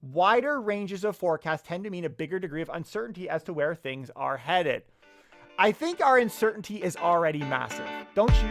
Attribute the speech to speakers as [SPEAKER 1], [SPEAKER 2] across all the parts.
[SPEAKER 1] wider ranges of forecasts tend to mean a bigger degree of uncertainty as to where things are headed. I think our uncertainty is already massive, don't you?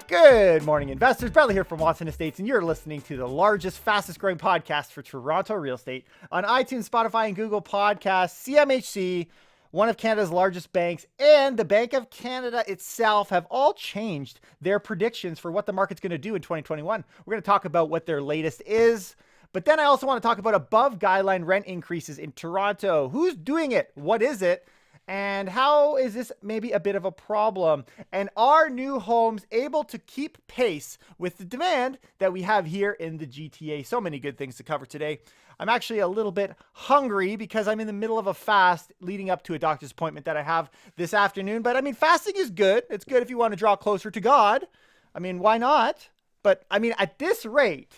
[SPEAKER 1] Good morning, investors. Bradley here from Watson Estates, and you're listening to the largest, fastest growing podcast for Toronto real estate on iTunes, Spotify, and Google Podcasts. CMHC, one of Canada's largest banks, and the Bank of Canada itself have all changed their predictions for what the market's going to do in 2021. We're going to talk about what their latest is, but then I also want to talk about above-guideline rent increases in Toronto. Who's doing it? What is it? And how is this maybe a bit of a problem? And are new homes able to keep pace with the demand that we have here in the GTA? So many good things to cover today. I'm actually a little bit hungry because I'm in the middle of a fast leading up to a doctor's appointment that I have this afternoon. But I mean, fasting is good. It's good if you want to draw closer to God. I mean, why not? But I mean, at this rate,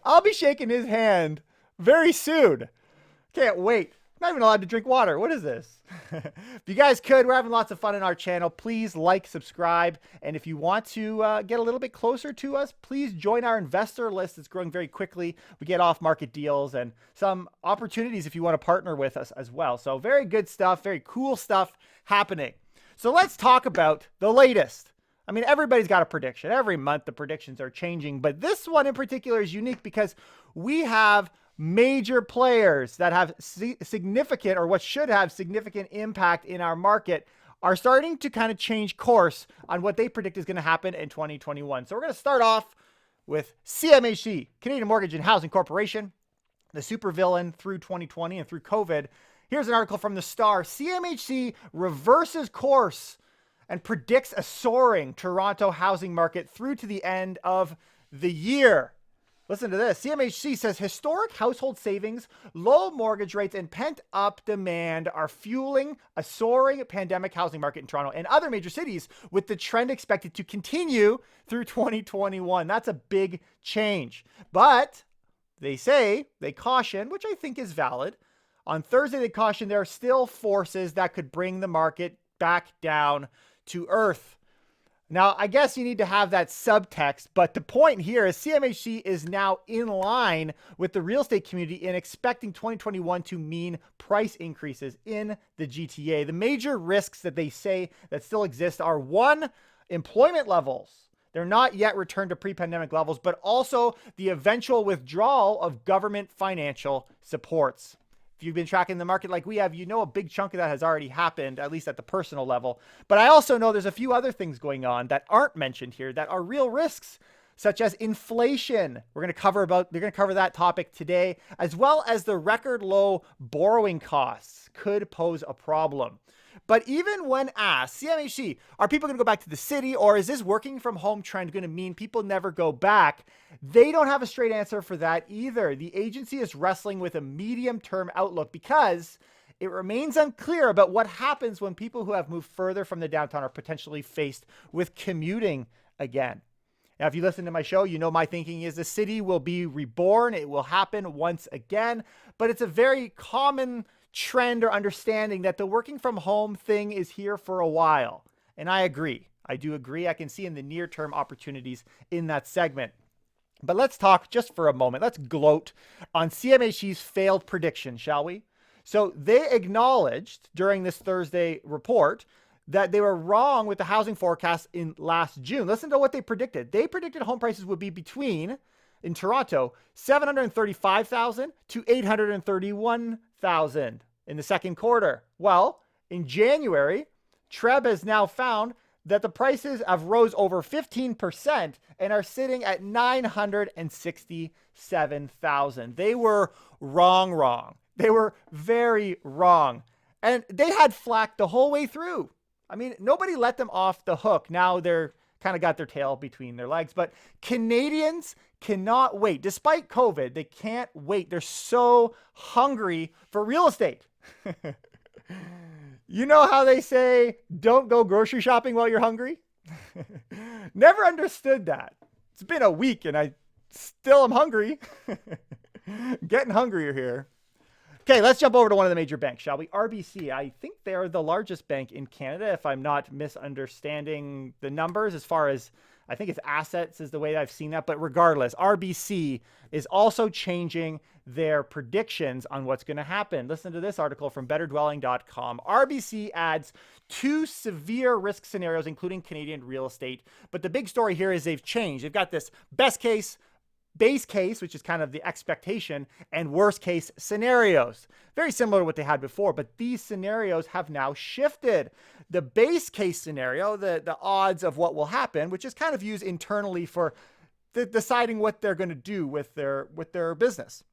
[SPEAKER 1] I'll be shaking his hand very soon. Can't wait. Not even allowed to drink water. What is this? If you guys could, we're having lots of fun in our channel. Please like, subscribe. And if you want to get a little bit closer to us, please join our investor list. It's growing very quickly. We get off-market deals and some opportunities if you want to partner with us as well. So very good stuff, very cool stuff happening. So let's talk about the latest. I mean, everybody's got a prediction. Every month the predictions are changing, but this one in particular is unique because we have major players that have significant, or what should have significant impact in our market, are starting to kind of change course on what they predict is going to happen in 2021. So we're going to start off with CMHC, Canadian Mortgage and Housing Corporation, the supervillain through 2020 and through COVID. Here's an article from the Star. CMHC reverses course and predicts a soaring Toronto housing market through to the end of the year. Listen to this. CMHC says historic household savings, low mortgage rates, and pent-up demand are fueling a soaring pandemic housing market in Toronto and other major cities, with the trend expected to continue through 2021. That's a big change. But they caution, which I think is valid. On Thursday, they caution there are still forces that could bring the market back down to earth. Now, I guess you need to have that subtext, but the point here is CMHC is now in line with the real estate community in expecting 2021 to mean price increases in the GTA. The major risks that they say that still exist are, one, employment levels. They're not yet returned to pre-pandemic levels, but also the eventual withdrawal of government financial supports. If you've been tracking the market like we have, you know a big chunk of that has already happened, at least at the personal level. But I also know there's a few other things going on that aren't mentioned here that are real risks, such as inflation. They're going to cover that topic today, as well as the record low borrowing costs could pose a problem. But even when asked, CMHC, are people going to go back to the city, or is this working from home trend going to mean people never go back? They don't have a straight answer for that either. The agency is wrestling with a medium-term outlook because it remains unclear about what happens when people who have moved further from the downtown are potentially faced with commuting again. Now, if you listen to my show, you know my thinking is the city will be reborn. It will happen once again, but it's a very common trend or understanding that the working from home thing is here for a while. And I agree. I do agree. I can see in the near term opportunities in that segment. But let's talk just for a moment. Let's gloat on CMHC's failed prediction, shall we? So they acknowledged during this Thursday report that they were wrong with the housing forecast in last June. Listen to what they predicted. They predicted home prices would be between, in Toronto, 735,000 to 831,000 in the second quarter. Well, in January, Treb has now found that the prices have rose over 15% and are sitting at 967,000. They were wrong. They were very wrong. And they had flack the whole way through. I mean, nobody let them off the hook. Now they're kind of got their tail between their legs, but Canadians cannot wait. Despite COVID, they can't wait. They're so hungry for real estate. You know how they say, don't go grocery shopping while you're hungry? Never understood that. It's been a week and I still am hungry. Getting hungrier here. Okay, let's jump over to one of the major banks, shall we? RBC. I think they're the largest bank in Canada, if I'm not misunderstanding the numbers as far as I think it's assets is the way I've seen that. But regardless, RBC is also changing their predictions on what's going to happen. Listen to this article from betterdwelling.com. RBC adds 2 severe risk scenarios, including Canadian real estate. But the big story here is they've changed. They've got this best case, base case, which is kind of the expectation, and worst case scenarios. Very similar to what they had before, but these scenarios have now shifted. The base case scenario, the odds of what will happen, which is kind of used internally for deciding what they're going to do with their business.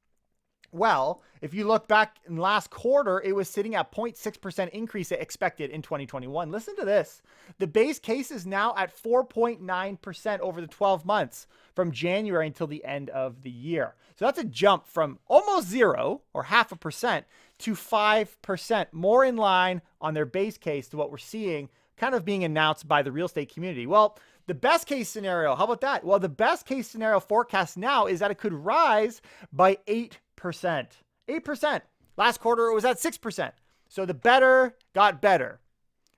[SPEAKER 1] Well, if you look back in last quarter, it was sitting at 0.6% increase expected in 2021. Listen to this. The base case is now at 4.9% over the 12 months from January until the end of the year. So that's a jump from almost 0 or 0.5% to 5%, more in line on their base case to what we're seeing kind of being announced by the real estate community. Well, the best case scenario, how about that? Well, the best case scenario forecast now is that it could rise by 8%. 8%. Last quarter, it was at 6%. So the better got better.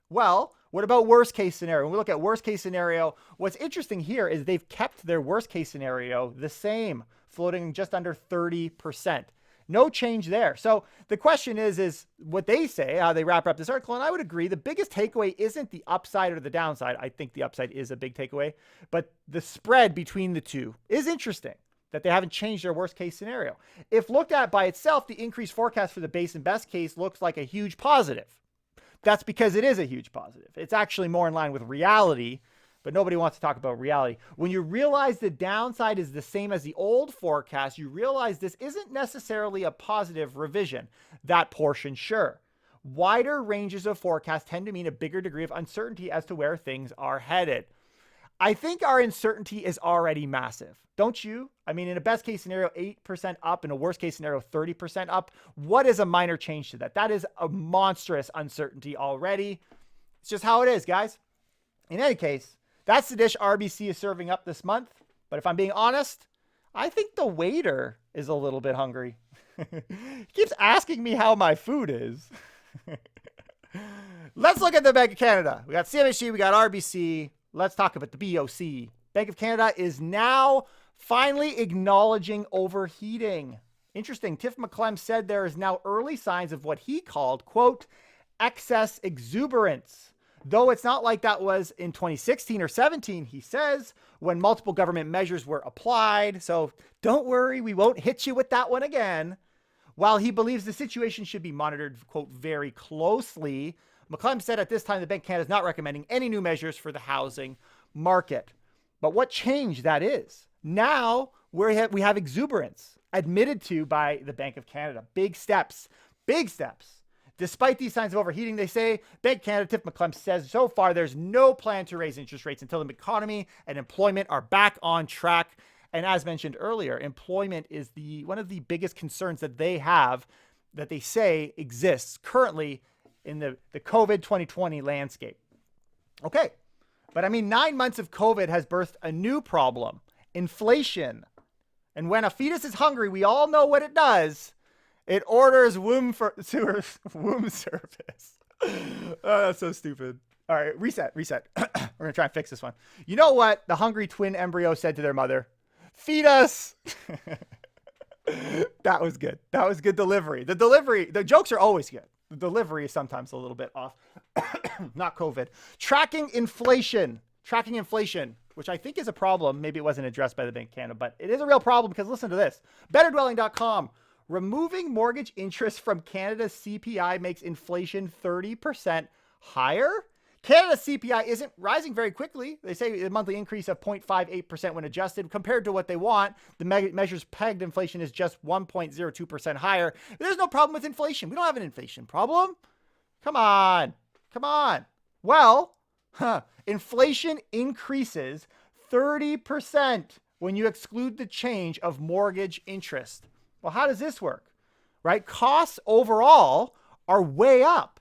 [SPEAKER 1] Well, what about worst case scenario? When we look at worst case scenario, what's interesting here is they've kept their worst case scenario the same, floating just under 30%. No change there. So the question is what they say, how they wrap up this article, and I would agree, the biggest takeaway isn't the upside or the downside. I think the upside is a big takeaway, but the spread between the two is interesting, that they haven't changed their worst case scenario. If looked at by itself, the increased forecast for the base and best case looks like a huge positive. That's because it is a huge positive. It's actually more in line with reality, but nobody wants to talk about reality. When you realize the downside is the same as the old forecast, you realize this isn't necessarily a positive revision. That portion, sure. Wider ranges of forecast tend to mean a bigger degree of uncertainty as to where things are headed. I think our uncertainty is already massive. Don't you? I mean, in a best case scenario, 8% up. In a worst case scenario, 30% up. What is a minor change to that? That is a monstrous uncertainty already. It's just how it is, guys. In any case, that's the dish RBC is serving up this month. But if I'm being honest, I think the waiter is a little bit hungry. He keeps asking me how my food is. Let's look at the Bank of Canada. We got CMHC, we got RBC. Let's talk about the BoC. Bank of Canada is now finally acknowledging overheating. Interesting. Tiff McClem said there is now early signs of what he called, quote, excess exuberance. Though it's not like that was in 2016 or 17, he says, when multiple government measures were applied. So don't worry, we won't hit you with that one again. While he believes the situation should be monitored, quote, very closely, McClem said at this time the Bank of Canada is not recommending any new measures for the housing market. But what change that is? Now we have exuberance admitted to by the Bank of Canada. Big steps, big steps. Despite these signs of overheating, they say, Bank of Canada, Tiff McClem says, so far there's no plan to raise interest rates until the economy and employment are back on track. And as mentioned earlier, employment is one of the biggest concerns that they have, that they say exists currently in the COVID 2020 landscape. Okay, but I mean, 9 months of COVID has birthed a new problem, inflation. And when a fetus is hungry, we all know what it does. It orders womb service. Oh, that's so stupid. All right, reset. We're going to try and fix this one. You know what the hungry twin embryo said to their mother? Feed us. That was good. That was good delivery. The jokes are always good. The delivery is sometimes a little bit off. Not COVID. Tracking inflation, which I think is a problem. Maybe it wasn't addressed by the Bank of Canada, but it is a real problem because listen to this. Betterdwelling.com. Removing mortgage interest from Canada's CPI makes inflation 30% higher. Canada's CPI isn't rising very quickly. They say a monthly increase of 0.58% when adjusted. Compared to what they want, the measure's pegged inflation is just 1.02% higher. There's no problem with inflation. We don't have an inflation problem. Come on. Well, inflation increases 30% when you exclude the change of mortgage interest. Well, how does this work, right? Costs overall are way up.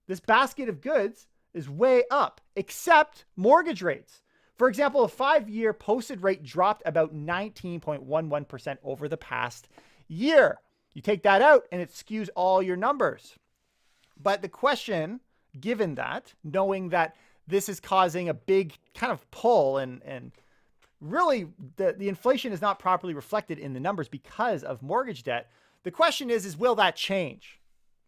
[SPEAKER 1] This basket of goods is way up, except mortgage rates. For example, a 5-year posted rate dropped about 19.11% over the past year. You take that out and it skews all your numbers. But the question, given that, knowing that this is causing a big kind of pull, and really the inflation is not properly reflected in the numbers because of mortgage debt. The question is will that change?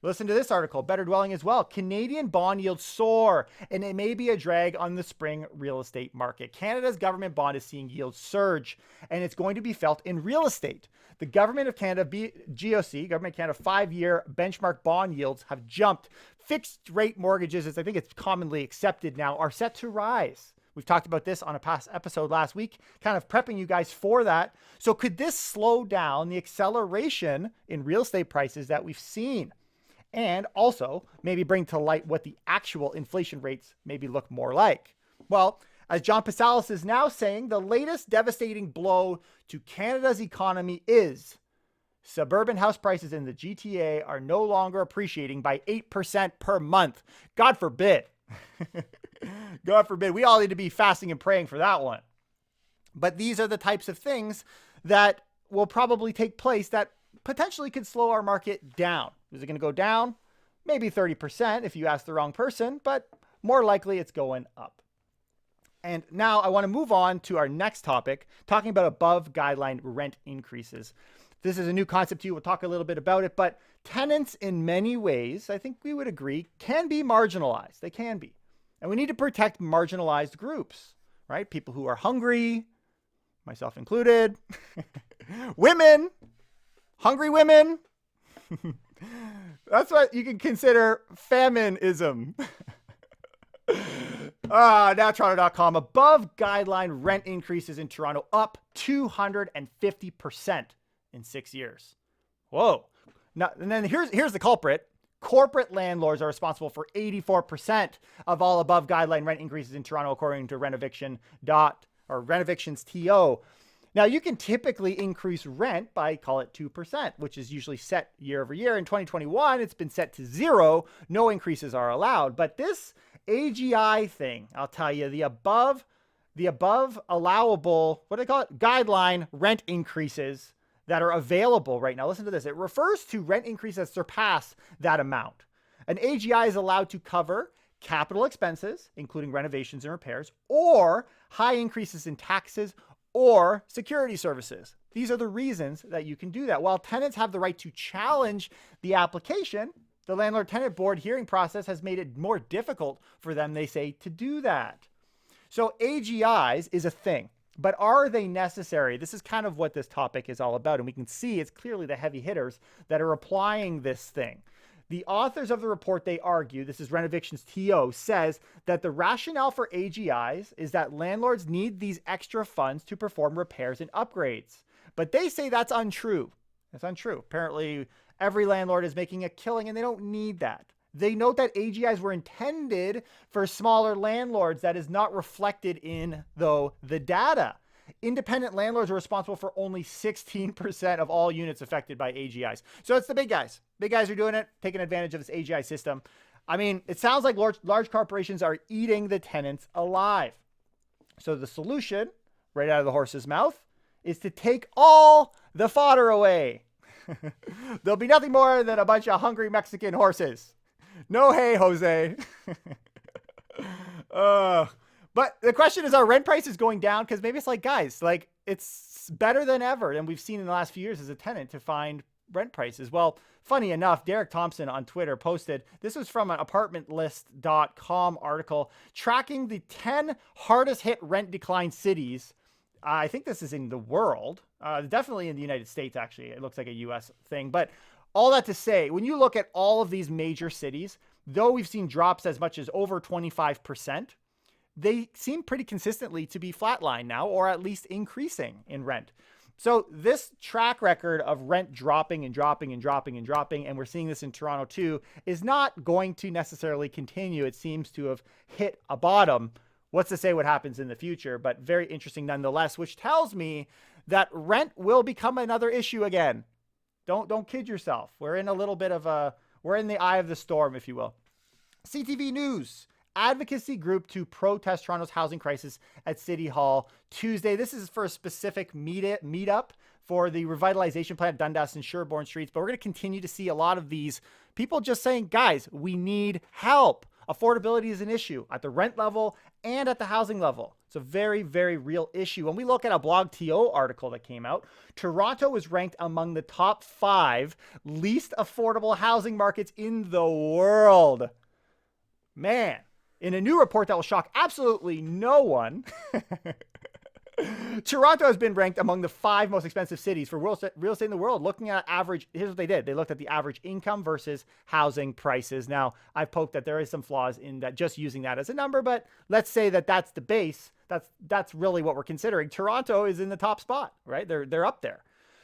[SPEAKER 1] Listen to this article, Better Dwelling as well. Canadian bond yields soar, and it may be a drag on the spring real estate market. Canada's government bond is seeing yields surge, and it's going to be felt in real estate. The Government of Canada, GoC, Government of Canada 5-year benchmark bond yields have jumped. Fixed rate mortgages, as I think it's commonly accepted now, are set to rise. We've talked about this on a past episode last week, kind of prepping you guys for that. So could this slow down the acceleration in real estate prices that we've seen? And also maybe bring to light what the actual inflation rates maybe look more like. Well, as John Passalis is now saying, the latest devastating blow to Canada's economy is suburban house prices in the GTA are no longer appreciating by 8% per month. God forbid. God forbid. We all need to be fasting and praying for that one. But these are the types of things that will probably take place that potentially could slow our market down. Is it going to go down? Maybe 30% if you ask the wrong person, but more likely it's going up. And now I want to move on to our next topic, talking about above guideline rent increases. This is a new concept to you. We'll talk a little bit about it, but tenants in many ways, I think we would agree, can be marginalized. They can be. And we need to protect marginalized groups, right? People who are hungry, myself included, women, hungry women. That's what you can consider faminism. NowToronto.com. Above guideline rent increases in Toronto up 250% in 6 years. Whoa. Now, and then here's the culprit. Corporate landlords are responsible for 84% of all above guideline rent increases in Toronto, according to Renovictions TO. Now, you can typically increase rent by, call it 2%, which is usually set year over year. In 2021, it's been set to 0. No increases are allowed. But this AGI thing, I'll tell you, the above allowable, what do they call it? Guideline rent increases that are available right now. Listen to this. It refers to rent increases that surpass that amount. An AGI is allowed to cover capital expenses, including renovations and repairs, or high increases in taxes or security services. These are the reasons that you can do that. While tenants have the right to challenge the application, the landlord-tenant board hearing process has made it more difficult for them, they say, to do that. So AGIs is a thing, but are they necessary? This is kind of what this topic is all about, and we can see it's clearly the heavy hitters that are applying this thing. The authors of the report, they argue, this is Renovictions TO, says that the rationale for AGIs is that landlords need these extra funds to perform repairs and upgrades. But they say that's untrue. That's untrue. Apparently, every landlord is making a killing and they don't need that. They note that AGIs were intended for smaller landlords. That is not reflected in, though, the data. Independent landlords are responsible for only 16% of all units affected by AGIs. So it's the big guys. Big guys are doing it, taking advantage of this AGI system. I mean, it sounds like large corporations are eating the tenants alive. So the solution, right out of the horse's mouth, is to take all the fodder away. There'll be nothing more than a bunch of hungry Mexican horses. No hay, Jose. But the question is, are rent prices going down? Because maybe it's like, guys, like it's better than ever than we've seen in the last few years as a tenant to find rent prices. Well, funny enough, Derek Thompson on Twitter posted, this was from an apartmentlist.com article tracking the 10 hardest hit rent decline cities. I think this is in the world, definitely in the United States, actually. It looks like a US thing. But all that to say, when you look at all of these major cities, though we've seen drops as much as over 25%, they seem pretty consistently to be flatline now, or at least increasing in rent. So this track record of rent dropping and dropping and dropping and dropping, and we're seeing this in Toronto too, is not going to necessarily continue. It seems to have hit a bottom. What's to say what happens in the future, but very interesting nonetheless, which tells me that rent will become another issue again. Don't kid yourself. We're in a little bit of we're in the eye of the storm, if you will. CTV News. Advocacy group to protest Toronto's housing crisis at City Hall Tuesday. This is for a specific meetup for the revitalization plan at Dundas and Sherbourne Streets. But we're going to continue to see a lot of these people just saying, guys, we need help. affordability is an issue at the rent level and at the housing level. It's a very, very real issue. When we look at a Blog TO article that came out, Toronto was ranked among the top 5 least affordable housing markets in the world. Man, in a new report that will shock absolutely no one, Toronto has been ranked among the 5 most expensive cities for real estate in the world. Looking at average, here's what they did. They looked at the average income versus housing prices. Now, I've poked that there is some flaws in that, just using that as a number, but let's say that that's the base. That's really what we're considering. Toronto is in the top spot, right? They're up there.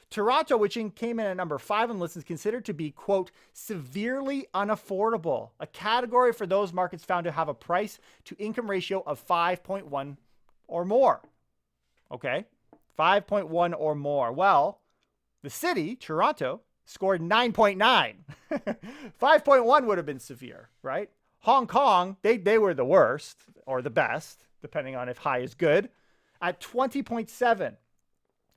[SPEAKER 1] Toronto, which came in at number 5 on the list, is considered to be, quote, severely unaffordable, a category for those markets found to have a price to income ratio of 5.1 or more. Okay, 5.1 or more. Well, the city, Toronto, scored 9.9. 5.1 would have been severe, right? Hong Kong, they were the worst or the best, depending on if high is good, at 20.7.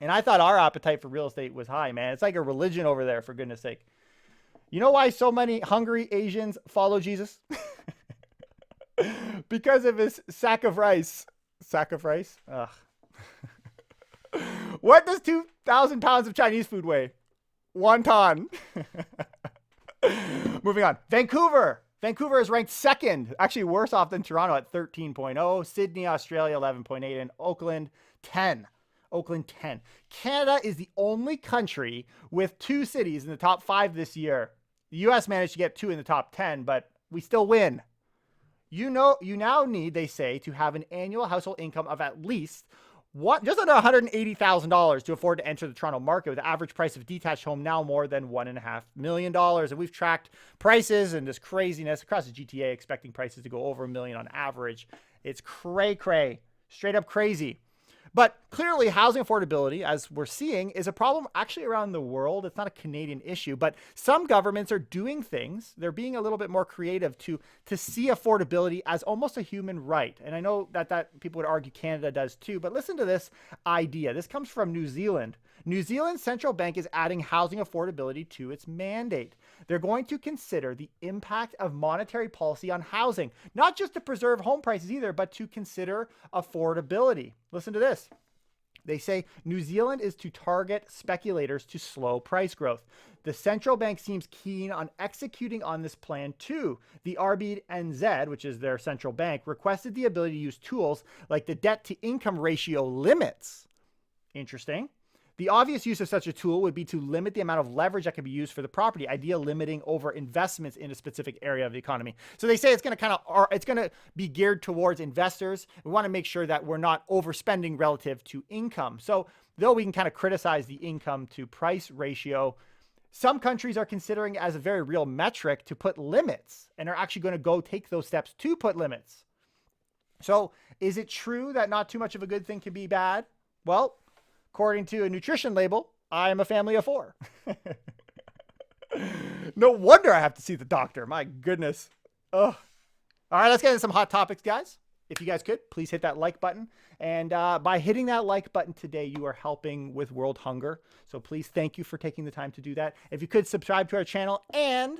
[SPEAKER 1] And I thought our appetite for real estate was high, man. It's like a religion over there, for goodness sake. You know why so many hungry Asians follow Jesus? Because of his sack of rice. Sack of rice? Ugh. What does 2,000 pounds of Chinese food weigh? 1 ton. Moving on. Vancouver is ranked 2nd, actually worse off than Toronto at 13.0. Sydney, Australia, 11.8. And Oakland, 10. Canada is the only country with 2 cities in the top 5 this year. The U.S. managed to get 2 in the top 10, but we still win. You now need, they say, to have an annual household income of at least just under $180,000 to afford to enter the Toronto market, with the average price of a detached home now more than $1.5 million. And we've tracked prices and this craziness across the GTA, expecting prices to go over $1 million on average. It's cray, straight up crazy. But clearly, housing affordability, as we're seeing, is a problem actually around the world. It's not a Canadian issue, but some governments are doing things. They're being a little bit more creative to see affordability as almost a human right. And I know that people would argue Canada does too, but listen to this idea. This comes from New Zealand. New Zealand's central bank is adding housing affordability to its mandate. They're going to consider the impact of monetary policy on housing, not just to preserve home prices either, but to consider affordability. Listen to this. They say New Zealand is to target speculators to slow price growth. The central bank seems keen on executing on this plan too. The RBNZ, which is their central bank, requested the ability to use tools like the debt to income ratio limits. Interesting. The obvious use of such a tool would be to limit the amount of leverage that can be used for the property, idea limiting over investments in a specific area of the economy. So they say it's going to be geared towards investors. We want to make sure that we're not overspending relative to income. So though we can kind of criticize the income to price ratio, some countries are considering it as a very real metric to put limits and are actually going to go take those steps to put limits. So is it true that not too much of a good thing can be bad? Well, according to a nutrition label, I am a family of 4. No wonder I have to see the doctor. My goodness. Ugh. All right, let's get into some hot topics, guys. If you guys could, please hit that like button. And by hitting that like button today, you are helping with world hunger. So please, thank you for taking the time to do that. If you could subscribe to our channel, and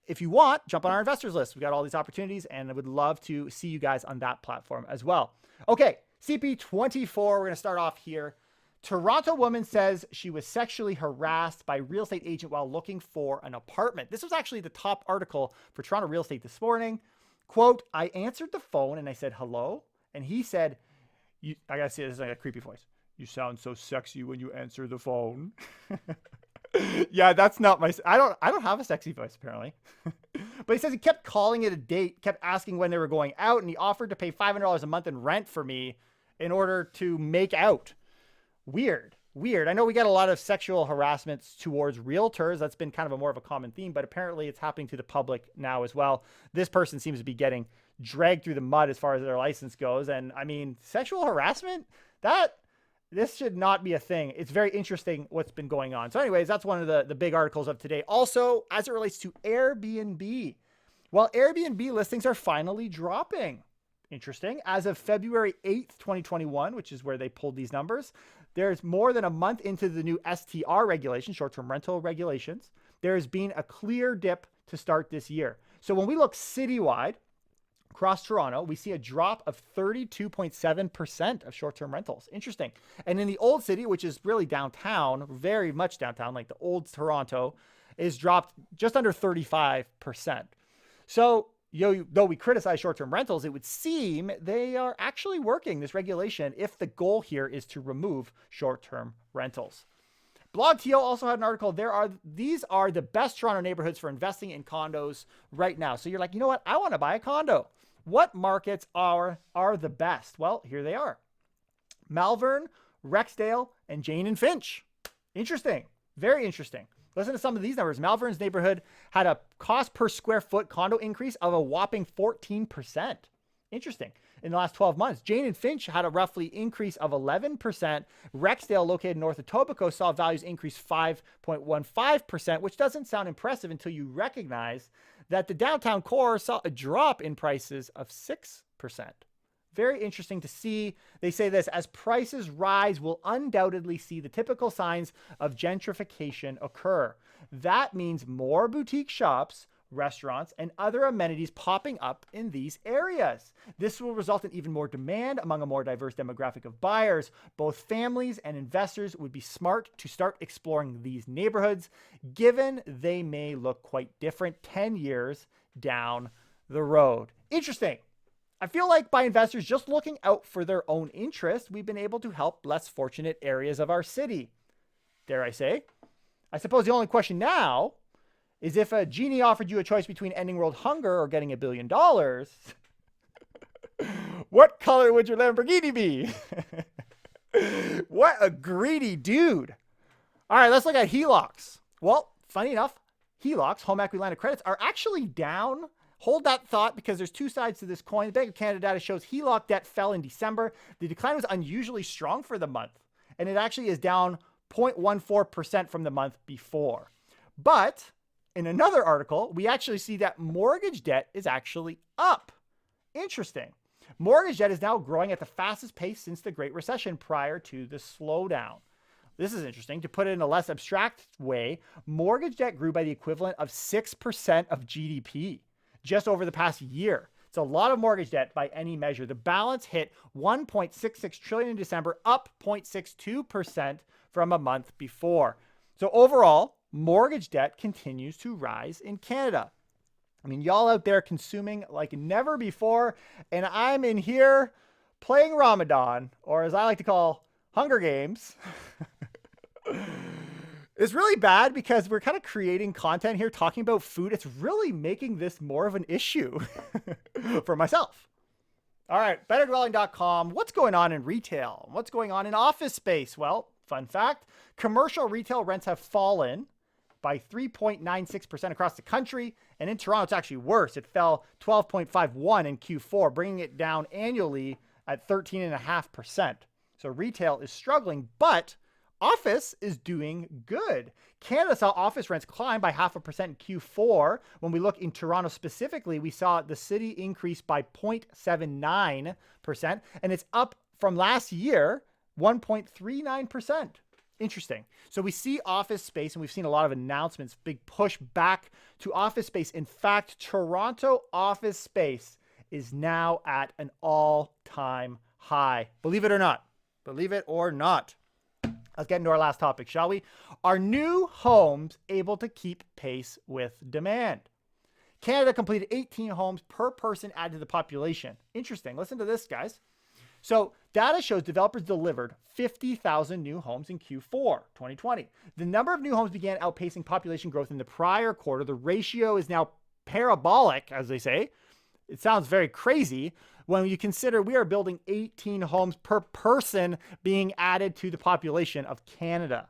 [SPEAKER 1] if you want, jump on our investors list. We've got all these opportunities, and I would love to see you guys on that platform as well. Okay, CP24, we're going to start off here. Toronto woman says she was sexually harassed by real estate agent while looking for an apartment. This was actually the top article for Toronto real estate this morning. Quote, I answered the phone and I said, hello. And he said, I gotta say, this is like a creepy voice. You sound so sexy when you answer the phone. Yeah, that's not my, I don't have a sexy voice apparently. But he says he kept calling it a date, kept asking when they were going out, and he offered to pay $500 a month in rent for me in order to make out. Weird. I know we get a lot of sexual harassments towards realtors. That's been kind of more of a common theme, but apparently it's happening to the public now as well. This person seems to be getting dragged through the mud as far as their license goes. And I mean, sexual harassment, this should not be a thing. It's very interesting what's been going on. So anyways, that's one of the big articles of today. Also, as it relates to Airbnb, well, Airbnb listings are finally dropping. Interesting. As of February 8th, 2021, which is where they pulled these numbers, there's more than a month into the new STR regulation, short-term rental regulations. There has been a clear dip to start this year. So when we look citywide, across Toronto, we see a drop of 32.7% of short-term rentals. Interesting. And in the old city, which is really downtown, very much downtown, like the old Toronto, is dropped just under 35%. So, though we criticize short-term rentals, it would seem they are actually working this regulation if the goal here is to remove short-term rentals. BlogTO also had an article. These are the best Toronto neighborhoods for investing in condos right now. So you're like, you know what? I want to buy a condo. What markets are the best? Well, here they are. Malvern, Rexdale, and Jane and Finch. Interesting. Very interesting. Listen to some of these numbers. Malvern's neighborhood had a cost per square foot condo increase of a whopping 14%. Interesting. In the last 12 months, Jane and Finch had a roughly increase of 11%. Rexdale, located north of Etobicoke, saw values increase 5.15%, which doesn't sound impressive until you recognize that the downtown core saw a drop in prices of 6%. Very interesting to see. They say this: as prices rise, we'll undoubtedly see the typical signs of gentrification occur. That means more boutique shops, restaurants, and other amenities popping up in these areas. This will result in even more demand among a more diverse demographic of buyers. Both families and investors would be smart to start exploring these neighborhoods, given they may look quite different 10 years down the road. Interesting. I feel like by investors just looking out for their own interest, we've been able to help less fortunate areas of our city. Dare I say? I suppose the only question now is if a genie offered you a choice between ending world hunger or getting $1 billion, what color would your Lamborghini be? What a greedy dude. All right, let's look at Helocs. Well, funny enough, Helocs, home equity line of credits, are actually down. Hold that thought, because there's two sides to this coin. The Bank of Canada data shows Heloc debt fell in December. The decline was unusually strong for the month, and it actually is down 0.14% from the month before. But in another article, we actually see that mortgage debt is actually up. Interesting. Mortgage debt is now growing at the fastest pace since the Great Recession prior to the slowdown. This is interesting. To put it in a less abstract way, mortgage debt grew by the equivalent of 6% of GDP just over the past year. It's a lot of mortgage debt by any measure. The balance hit $1.66 trillion in December, up 0.62% from a month before. So overall, mortgage debt continues to rise in Canada. I mean, y'all out there consuming like never before, and I'm in here playing Ramadan, or as I like to call Hunger Games. It's really bad because we're kind of creating content here talking about food. It's really making this more of an issue for myself. All right, betterdwelling.com. What's going on in retail? What's going on in office space? Well, fun fact, commercial retail rents have fallen by 3.96% across the country. And in Toronto, it's actually worse. It fell 12.51 in Q4, bringing it down annually at 13.5%. So retail is struggling, but office is doing good. Canada saw office rents climb by 0.5% in Q4. When we look in Toronto specifically, we saw the city increase by 0.79%, and it's up from last year, 1.39%. Interesting. So we see office space, and we've seen a lot of announcements, big push back to office space. In fact, Toronto office space is now at an all-time high. Believe it or not. Believe it or not. Let's get into our last topic, shall we? Are new homes able to keep pace with demand? Canada completed 18 homes per person added to the population. Interesting. Listen to this, guys. So data shows developers delivered 50,000 new homes in Q4 2020. The number of new homes began outpacing population growth in the prior quarter. The ratio is now parabolic, as they say. It sounds very crazy when you consider we are building 18 homes per person being added to the population of Canada.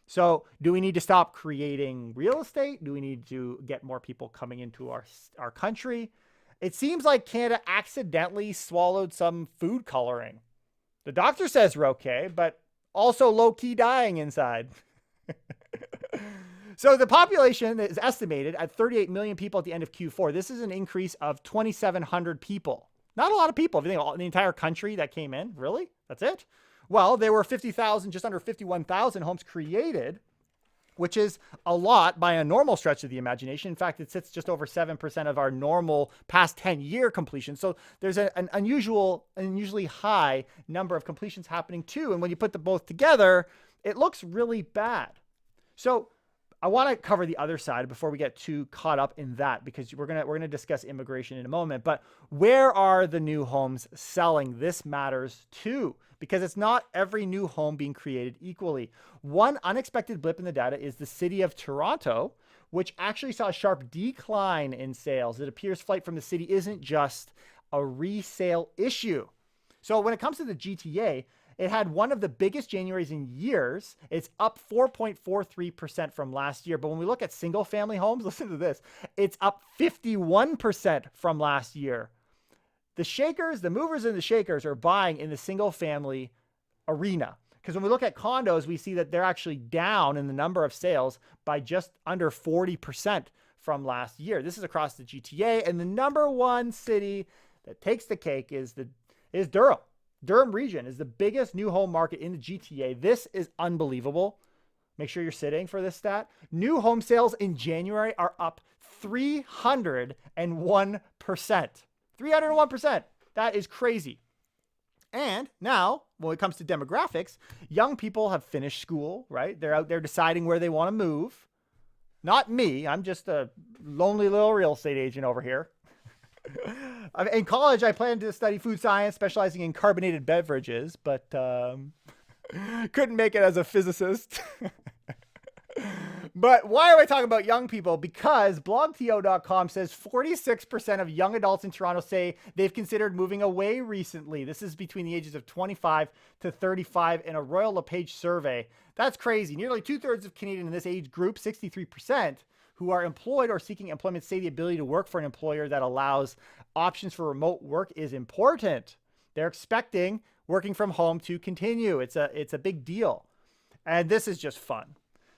[SPEAKER 1] So do we need to stop creating real estate? Do we need to get more people coming into our country? It seems like Canada accidentally swallowed some food coloring. The doctor says we're okay, but also low-key dying inside. So the population is estimated at 38 million people at the end of Q4. This is an increase of 2,700 people. Not a lot of people. If you think the entire country that came in, really? That's it? Well, there were 50,000, just under 51,000 homes created which is a lot by a normal stretch of the imagination. In fact, it sits just over 7% of our normal past 10-year completion. So there's an unusually high number of completions happening too. And when you put them both together, it looks really bad. So I want to cover the other side before we get too caught up in that, because we're gonna discuss immigration in a moment. But where are the new homes selling? This matters too, because it's not every new home being created equally. One unexpected blip in the data is the city of Toronto, which actually saw a sharp decline in sales. It appears flight from the city isn't just a resale issue. So when it comes to the GTA, it had one of the biggest Januaries in years. It's up 4.43% from last year. But when we look at single family homes, listen to this, it's up 51% from last year. The movers and the shakers are buying in the single family arena. Because when we look at condos, we see that they're actually down in the number of sales by just under 40% from last year. This is across the GTA. And the number one city that takes the cake is Durham. Durham region is the biggest new home market in the GTA. This is unbelievable. Make sure you're sitting for this stat. New home sales in January are up 301%. 301%. That is crazy. And now, when it comes to demographics, young people have finished school, right? They're out there deciding where they want to move. Not me. I'm just a lonely little real estate agent over here. In college, I planned to study food science, specializing in carbonated beverages, but couldn't make it as a physicist. But why am I talking about young people? Because blogto.com says 46% of young adults in Toronto say they've considered moving away recently. This is between the ages of 25 to 35 in a Royal LePage survey. That's crazy. Nearly 2/3 of Canadians in this age group, 63%, who are employed or seeking employment, say the ability to work for an employer that allows options for remote work is important. They're expecting working from home to continue. It's a big deal. And this is just fun.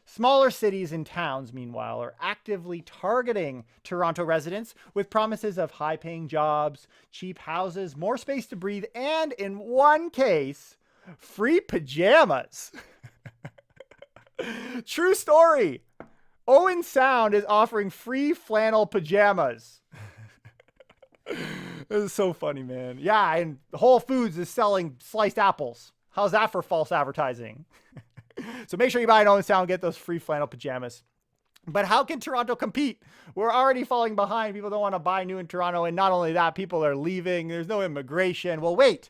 [SPEAKER 1] Smaller cities and towns, meanwhile, are actively targeting Toronto residents with promises of high-paying jobs, cheap houses, more space to breathe, and in one case, free pajamas. True story. Owen Sound is offering free flannel pajamas. This is so funny, man. Yeah, and Whole Foods is selling sliced apples. How's that for false advertising? So make sure you buy an Owen Sound and get those free flannel pajamas. But how can Toronto compete? We're already falling behind. People don't want to buy new in Toronto. And not only that, people are leaving. There's no immigration. Well, wait,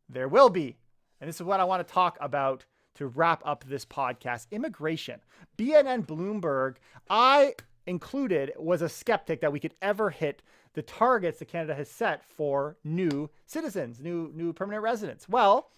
[SPEAKER 1] there will be. And this is what I want to talk about to wrap up this podcast. Immigration. BNN Bloomberg, I included, was a skeptic that we could ever hit the targets that Canada has set for new citizens, new permanent residents. Well,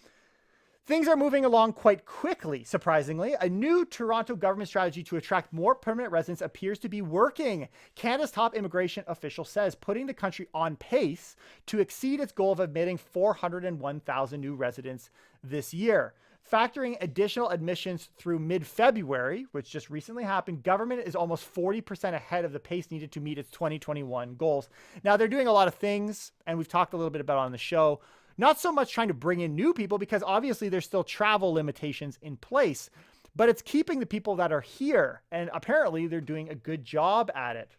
[SPEAKER 1] things are moving along quite quickly, surprisingly. A new Toronto government strategy to attract more permanent residents appears to be working. Canada's top immigration official says, putting the country on pace to exceed its goal of admitting 401,000 new residents this year. Factoring additional admissions through mid-February, which just recently happened, government is almost 40% ahead of the pace needed to meet its 2021 goals. Now, they're doing a lot of things, and we've talked a little bit about it on the show. Not so much trying to bring in new people, because obviously there's still travel limitations in place, but it's keeping the people that are here. And apparently they're doing a good job at it.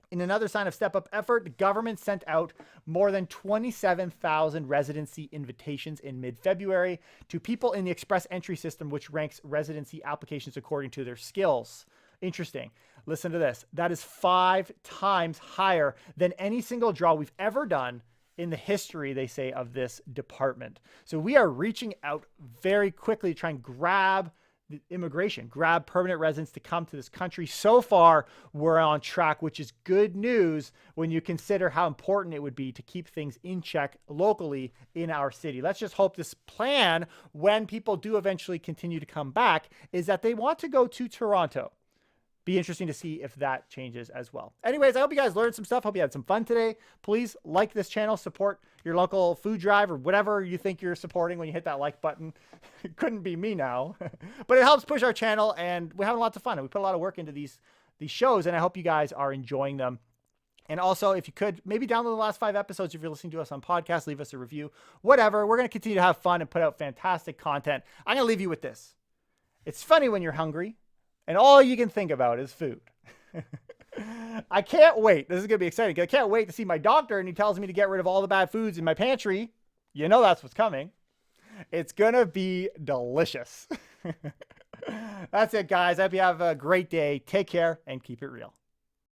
[SPEAKER 1] In another sign of step-up effort, the government sent out more than 27,000 residency invitations in mid-February to people in the express entry system, which ranks residency applications according to their skills. Interesting. Listen to this. That is 5 times higher than any single draw we've ever done in the history, they say, of this department. So we are reaching out very quickly to try and grab immigration, grab permanent residents to come to this country. So far, we're on track, which is good news when you consider how important it would be to keep things in check locally in our city. Let's just hope this plan, when people do eventually continue to come back, is that they want to go to Toronto. Be interesting to see if that changes as well. Anyways, I hope you guys learned some stuff. Hope you had some fun today. Please like this channel, support your local food drive or whatever you think you're supporting when you hit that like button. It couldn't be me now, but it helps push our channel, and we're having lots of fun. And we put a lot of work into these shows, and I hope you guys are enjoying them. And also, if you could, maybe download the last 5 episodes if you're listening to us on podcast, leave us a review, whatever. We're going to continue to have fun and put out fantastic content. I'm going to leave you with this. It's funny when you're hungry, and all you can think about is food. I can't wait. This is going to be exciting. I can't wait to see my doctor and he tells me to get rid of all the bad foods in my pantry. You know that's what's coming. It's going to be delicious. That's it, guys. I hope you have a great day. Take care and keep it real.